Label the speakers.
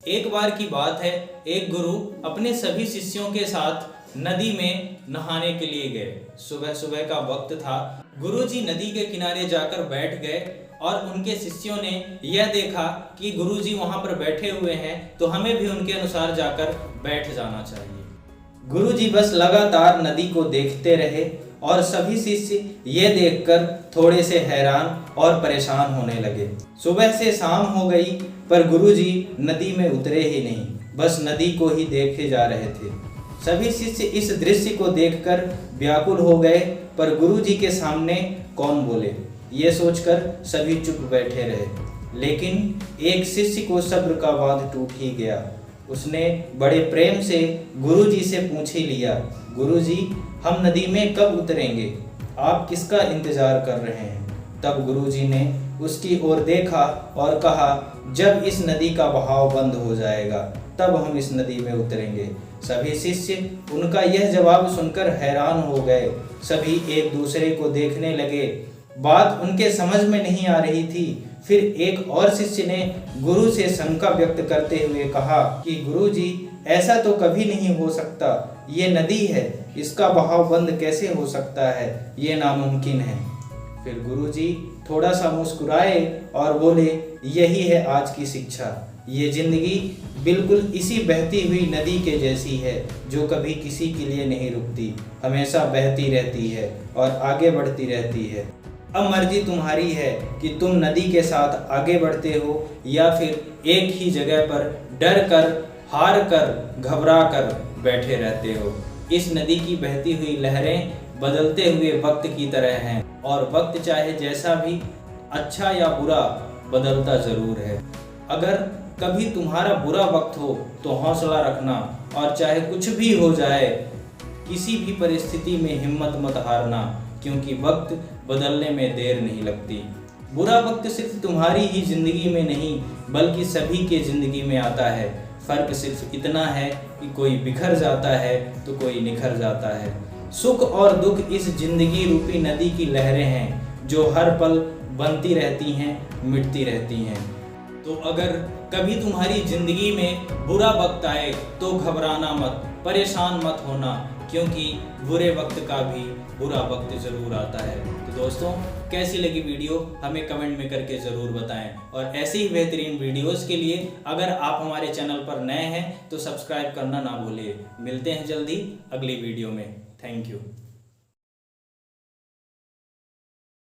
Speaker 1: एक बार की बात है, एक गुरु अपने सभी शिष्यों के साथ नदी में नहाने के लिए गए। सुबह सुबह का वक्त था। गुरुजी नदी के किनारे जाकर बैठ गए और उनके शिष्यों ने यह देखा कि गुरुजी वहां पर बैठे हुए हैं, तो हमें भी उनके अनुसार जाकर बैठ जाना चाहिए। गुरुजी बस लगातार नदी को देखते रहे और सभी शिष्य ये देखकर थोड़े से हैरान और परेशान होने लगे। सुबह से शाम हो गई पर गुरुजी नदी में उतरे ही नहीं, बस नदी को ही देखे जा रहे थे। सभी शिष्य इस दृश्य को देखकर व्याकुल हो गए, पर गुरुजी के सामने कौन बोले, ये सोचकर सभी चुप बैठे रहे। लेकिन एक शिष्य को सब्र का बांध टूट ही गया। उसने बड़े प्रेम से गुरुजी से पूछ ही लिया, गुरुजी हम नदी में कब उतरेंगे? आप किसका इंतजार कर रहे हैं? तब गुरुजी ने उसकी ओर देखा और कहा, जब इस नदी का बहाव बंद हो जाएगा तब हम इस नदी में उतरेंगे। सभी शिष्य उनका यह जवाब सुनकर हैरान हो गए। सभी एक दूसरे को देखने लगे। बात उनके समझ में नहीं आ रही थी। फिर एक और शिष्य ने गुरु से शंका व्यक्त करते हुए कहा कि गुरुजी ऐसा तो कभी नहीं हो सकता, ये नदी है, इसका बहाव बंद कैसे हो सकता है? ये नामुमकिन है। फिर गुरुजी थोड़ा सा मुस्कुराए और बोले, यही है आज की शिक्षा। ये जिंदगी बिल्कुल इसी बहती हुई नदी के जैसी है जो कभी किसी के लिए नहीं रुकती, हमेशा बहती रहती है और आगे बढ़ती रहती है। अब मर्जी तुम्हारी है कि तुम नदी के साथ आगे बढ़ते हो या फिर एक ही जगह पर डर कर, हार कर, घबरा कर बैठे रहते हो। इस नदी की बहती हुई लहरें बदलते हुए वक्त की तरह हैं और वक्त चाहे जैसा भी अच्छा या बुरा बदलता ज़रूर है। अगर कभी तुम्हारा बुरा वक्त हो तो हौसला रखना और चाहे कुछ भी हो जाए, किसी भी परिस्थिति में हिम्मत मत हारना, क्योंकि वक्त बदलने में देर नहीं लगती। बुरा वक्त सिर्फ तुम्हारी ही ज़िंदगी में नहीं बल्कि सभी के ज़िंदगी में आता है। फ़र्क सिर्फ इतना है कि कोई बिखर जाता है तो कोई निखर जाता है। सुख और दुख इस जिंदगी रूपी नदी की लहरें हैं जो हर पल बनती रहती हैं, मिटती रहती हैं। तो अगर कभी तुम्हारी ज़िंदगी में बुरा वक्त आए तो घबराना मत, परेशान मत होना, क्योंकि बुरे वक्त का भी बुरा वक्त ज़रूर आता है। तो दोस्तों, कैसी लगी वीडियो हमें कमेंट में करके ज़रूर बताएं और ऐसी ही बेहतरीन वीडियोस के लिए अगर आप हमारे चैनल पर नए हैं तो सब्सक्राइब करना ना भूलिए। मिलते हैं जल्दी अगली वीडियो में। Thank you.